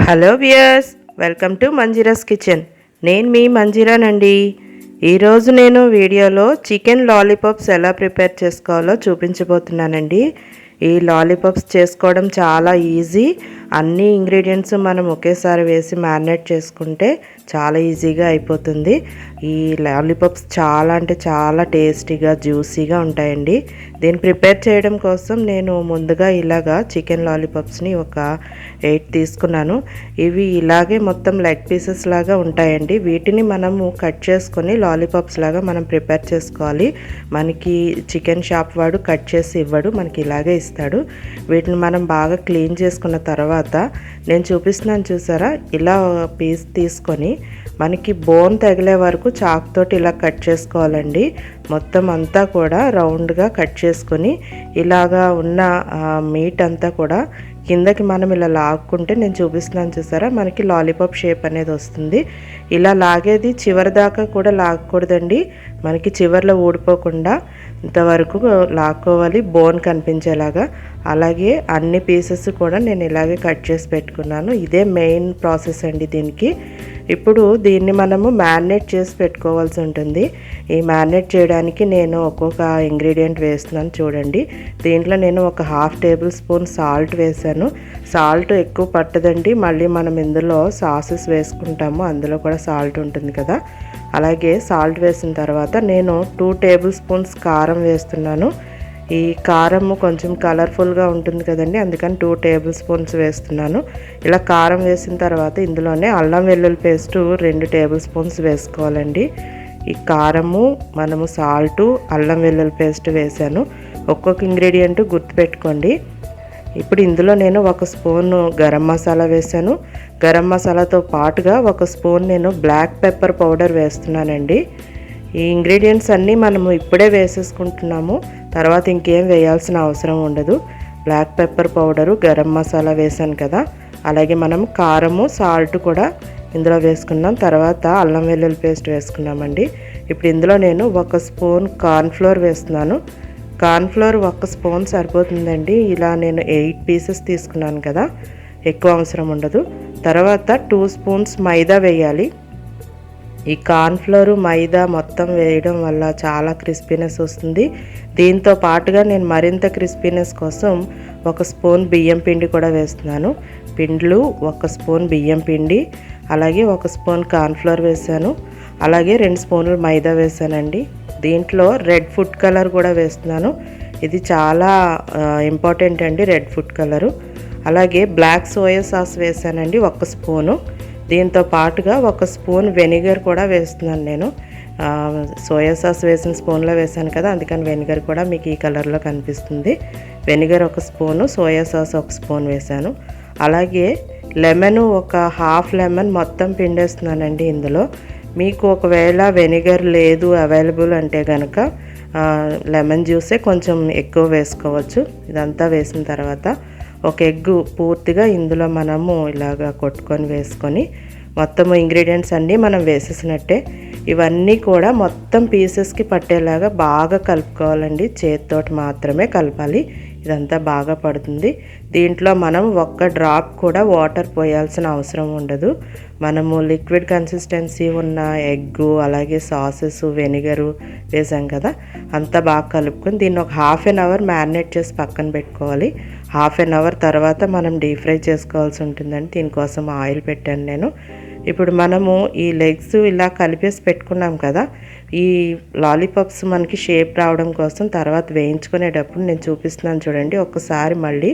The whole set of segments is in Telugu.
హలో వ్యూయర్స్, వెల్కమ్ టు మంజీరాస్ కిచెన్. నేను మీ మంజీరానండి. ఈరోజు నేను వీడియోలో చికెన్ లాలీపాప్స్ ఎలా ప్రిపేర్ చేసుకోవాలో చూపించబోతున్నానండి. ఈ లాలీపాప్స్ చేసుకోవడం చాలా ఈజీ. అన్ని ఇంగ్రీడియంట్స్ మనం ఒకేసారి వేసి మ్యారినేట్ చేసుకుంటే చాలా ఈజీగా అయిపోతుంది. ఈ లాలీపాప్స్ చాలా అంటే చాలా టేస్టీగా జ్యూసీగా ఉంటాయండి. దీన్ని ప్రిపేర్ చేయడం కోసం నేను ముందుగా ఇలాగా చికెన్ లాలీపాప్స్ని ఒక 8 తీసుకున్నాను. ఇవి ఇలాగే మొత్తం లెగ్ పీసెస్ లాగా ఉంటాయండి. వీటిని మనము కట్ చేసుకొని లాలీపాప్స్ లాగా మనం ప్రిపేర్ చేసుకోవాలి. మనకి చికెన్ షాప్ వాడు కట్ చేసి ఇవ్వడు, మనకి ఇలాగే ఇస్తాడు. వీటిని మనం బాగా క్లీన్ చేసుకున్న తర్వాత నేను చూపిస్తున్నాను చూసారా, ఇలా పీస్ తీసుకొని మనకి బోన్ తగిలే వరకు చాకుతోటి ఇలా కట్ చేసుకోవాలండి. మొత్తం అంతా కూడా రౌండ్గా కట్ చేసుకొని ఇలాగా ఉన్న మీట్ అంతా కూడా కిందకి మనం ఇలా లాక్కుంటే నేను చూపిస్తున్నాను చూసారా, మనకి లాలీపాప్ షేప్ అనేది వస్తుంది. ఇలా లాగేది చివరి దాకా కూడా లాగకూడదండి, మనకి చివర్లో ఊడిపోకుండా ఇంతవరకు లాక్కోవాలి, బోన్ కనిపించేలాగా. అలాగే అన్ని పీసెస్ కూడా నేను ఇలాగే కట్ చేసి పెట్టుకున్నాను. ఇదే మెయిన్ ప్రాసెస్ అండి దీనికి. ఇప్పుడు దీన్ని మనము మ్యారినేట్ చేసి పెట్టుకోవాల్సి ఉంటుంది. ఈ మ్యారినేట్ చేయడానికి నేను ఒక్కొక్క ఇంగ్రీడియంట్ వేస్తున్నాను చూడండి. దీంట్లో నేను ఒక 1/2 టేబుల్ స్పూన్ సాల్ట్ వేసాను. సాల్ట్ ఎక్కువ పట్టదండి, మళ్ళీ మనం ఇందులో సాసెస్ వేసుకుంటాము, అందులో కూడా సాల్ట్ ఉంటుంది కదా. అలాగే సాల్ట్ వేసిన తర్వాత నేను 2 టేబుల్ స్పూన్స్ కారం వేస్తున్నాను. ఈ కారము కొంచెం కలర్ఫుల్గా ఉంటుంది కదండి, అందుకని 2 టేబుల్ స్పూన్స్ వేస్తున్నాను. ఇలా కారం వేసిన తర్వాత ఇందులోనే అల్లం వెల్లుల్లి పేస్టు 2 టేబుల్ స్పూన్స్ వేసుకోవాలండి. ఈ కారము, మనము సాల్టు, అల్లం వెల్లుల్లి పేస్ట్ వేసాను. ఒక్కొక్క ఇంగ్రీడియంట్ గుర్తుపెట్టుకోండి. ఇప్పుడు ఇందులో నేను 1 స్పూన్ గరం మసాలా వేసాను. గరం మసాలాతో పాటుగా 1 స్పూన్ నేను బ్లాక్ పెప్పర్ పౌడర్ వేస్తున్నానండి. ఈ ఇంగ్రీడియంట్స్ అన్నీ మనము ఇప్పుడే వేసేసుకుంటున్నాము, తర్వాత ఇంకేం వేయాల్సిన అవసరం ఉండదు. Black pepper powder, garam masala వేసాను కదా, అలాగే మనం కారము, సాల్ట్ కూడా ఇందులో వేసుకున్నాం. తర్వాత అల్లం వెల్లుల్లి పేస్ట్ వేసుకున్నామండి. ఇప్పుడు ఇందులో నేను 1 స్పూన్ కార్న్ఫ్లోర్ వేస్తున్నాను. కార్న్ఫ్లోర్ 1 స్పూన్ సరిపోతుందండి. ఇలా నేను 8 పీసెస్ తీసుకున్నాను కదా, ఎక్కువ అవసరం ఉండదు. తర్వాత 2 స్పూన్స్ మైదా వేయాలి. ఈ కార్న్ఫ్లోరు, మైదా మొత్తం వేయడం వల్ల చాలా క్రిస్పీనెస్ వస్తుంది. దీంతో పాటుగా నేను మరింత క్రిస్పీనెస్ కోసం 1 స్పూన్ బియ్యం పిండి కూడా వేస్తున్నాను. పిండ్లు 1 స్పూన్ బియ్యం పిండి, అలాగే 1 స్పూన్ కార్న్ఫ్లోర్ వేసాను, అలాగే 2 స్పూన్లు మైదా వేసానండి. దీంట్లో రెడ్ ఫుడ్ కలర్ కూడా వేస్తున్నాను. ఇది చాలా ఇంపార్టెంట్ అండి, రెడ్ ఫుడ్ కలరు. అలాగే బ్లాక్ సోయా సాస్ వేసానండి 1 స్పూను. దీంతో పాటుగా 1 స్పూన్ వెనిగర్ కూడా వేస్తున్నాను నేను. సోయా సాస్ వేసిన స్పూన్లో వేసాను కదా, అందుకని వెనిగర్ కూడా మీకు ఈ కలర్లో కనిపిస్తుంది. Vinegar 1 spoon, soya sauce 1 spoon వేసాను. అలాగే లెమన్, ఒక 1/2 లెమన్ మొత్తం పిండేస్తున్నానండి ఇందులో. మీకు ఒకవేళ వెనిగర్ లేదు అవైలబుల్ అంటే కనుక లెమన్ జ్యూసే కొంచెం ఎక్కువ వేసుకోవచ్చు. ఇదంతా వేసిన తర్వాత ఒక ఎగ్గు పూర్తిగా ఇందులో మనము ఇలాగా కొట్టుకొని వేసుకొని, మొత్తం ఇంగ్రీడియంట్స్ అన్నీ మనం వేసేసినట్టే ఇవన్నీ కూడా మొత్తం పీసెస్కి పట్టేలాగా బాగా కలుపుకోవాలండి. చేతితోటి మాత్రమే కలపాలి, ఇదంతా బాగా పడుతుంది. దీంట్లో మనం 1 డ్రాప్ కూడా వాటర్ పోయాల్సిన అవసరం ఉండదు. మనము లిక్విడ్ కన్సిస్టెన్సీ ఉన్న ఎగ్గు, అలాగే సాసెస్, వెనిగరు వేసాం కదా, అంతా బాగా కలుపుకొని దీన్ని ఒక 1/2 అవర్ మ్యారినేట్ చేసి పక్కన పెట్టుకోవాలి. 1/2 అవర్ తర్వాత మనం డీప్ ఫ్రై చేసుకోవాల్సి ఉంటుందండి. దీనికోసం ఆయిల్ పెట్టాను నేను. ఇప్పుడు మనము ఈ లెగ్స్ ఇలా కలిపేసి పెట్టుకున్నాం కదా, ఈ లాలీపాప్స్ మనకి షేప్ రావడం కోసం తర్వాత వేయించుకునేటప్పుడు నేను చూపిస్తున్నాను చూడండి. ఒకసారి మళ్ళీ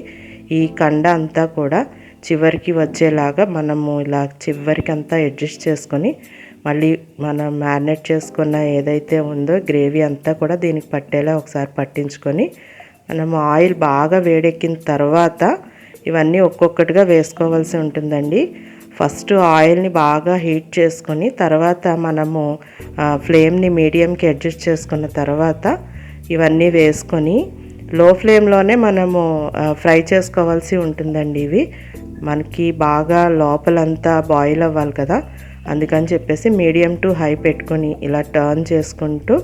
ఈ కండ అంతా కూడా చివరికి వచ్చేలాగా మనము ఇలా చివరికి అంతా అడ్జస్ట్ చేసుకొని మళ్ళీ మనం మ్యారినేట్ చేసుకున్న ఏదైతే ఉందో గ్రేవీ అంతా కూడా దీనికి పట్టేలా ఒకసారి పట్టించుకొని మనము ఆయిల్ బాగా వేడెక్కిన తర్వాత ఇవన్నీ ఒక్కొక్కటిగా వేసుకోవాల్సి ఉంటుందండి. ఫస్ట్ ఆయిల్ని బాగా హీట్ చేసుకొని తర్వాత మనము ఫ్లేమ్ని మీడియంకి అడ్జస్ట్ చేసుకున్న తర్వాత ఇవన్నీ వేసుకొని లో ఫ్లేమ్లోనే మనము ఫ్రై చేసుకోవాల్సి ఉంటుందండి. ఇవి మనకి బాగా లోపలంతా బాయిల్ అవ్వాలి కదా, అందుకని చెప్పేసి మీడియం టు హై పెట్టుకొని ఇలా టర్న్ చేసుకుంటూ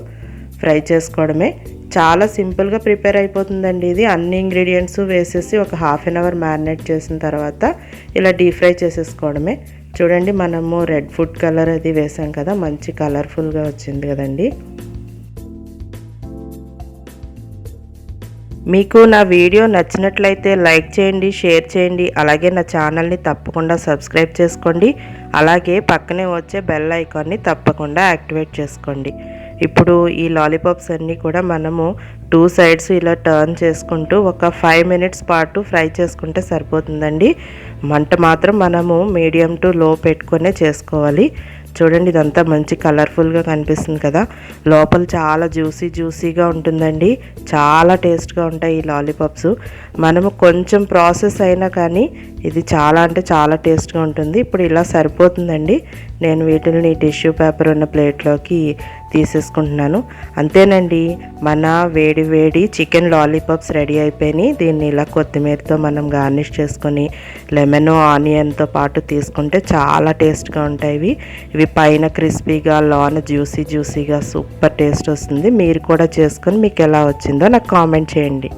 ఫ్రై చేసుకోవడమే. చాలా సింపుల్గా ప్రిపేర్ అయిపోతుందండి ఇది. అన్ని ఇంగ్రీడియంట్స్ వేసేసి ఒక హాఫ్ అన్ అవర్ మ్యారినేట్ చేసిన తర్వాత ఇలా డీప్ ఫ్రై చేసేసుకోవడమే. చూడండి, మనము రెడ్ ఫుడ్ కలర్ అది వేసాం కదా, మంచి కలర్ఫుల్గా వచ్చింది కదండి. మీకు నా వీడియో నచ్చినట్లయితే లైక్ చేయండి, షేర్ చేయండి. అలాగే నా ఛానల్ని తప్పకుండా సబ్స్క్రైబ్ చేసుకోండి. అలాగే పక్కనే వచ్చే బెల్ ఐకాన్ని తప్పకుండా యాక్టివేట్ చేసుకోండి. ఇప్పుడు ఈ లాలీపాప్స్ అన్నీ కూడా మనము 2 సైడ్స్ ఇలా టర్న్ చేసుకుంటూ ఒక 5 మినిట్స్ పాటు ఫ్రై చేసుకుంటే సరిపోతుందండి. మంట మాత్రం మనము మీడియం టు లో పెట్టుకునే చేసుకోవాలి. చూడండి, ఇదంతా మంచి కలర్ఫుల్గా కనిపిస్తుంది కదా. లోపల చాలా జ్యూసీగా ఉంటుందండి. చాలా టేస్ట్గా ఉంటాయి ఈ లాలీపాప్స్. మనము కొంచెం ప్రాసెస్ అయినా కానీ ఇది చాలా అంటే చాలా టేస్ట్గా ఉంటుంది. ఇప్పుడు ఇలా సరిపోతుందండి. నేను వీటిని టిష్యూ పేపర్ ఉన్న ప్లేట్లోకి తీసేసుకుంటున్నాను. అంతేనండి, మన వేడి వేడి చికెన్ లాలీపాప్స్ రెడీ అయిపోయినాయి. దీన్ని ఇలా కొత్తిమీరతో మనం గార్నిష్ చేసుకొని లెమన్ ఆనియన్తో పాటు తీసుకుంటే చాలా టేస్ట్గా ఉంటాయి. ఇవి పైన క్రిస్పీగా, లోన జ్యూసీగా సూపర్ టేస్ట్ వస్తుంది. మీరు కూడా చేసుకొని మీకు ఎలా వచ్చిందో నాకు కామెంట్ చేయండి.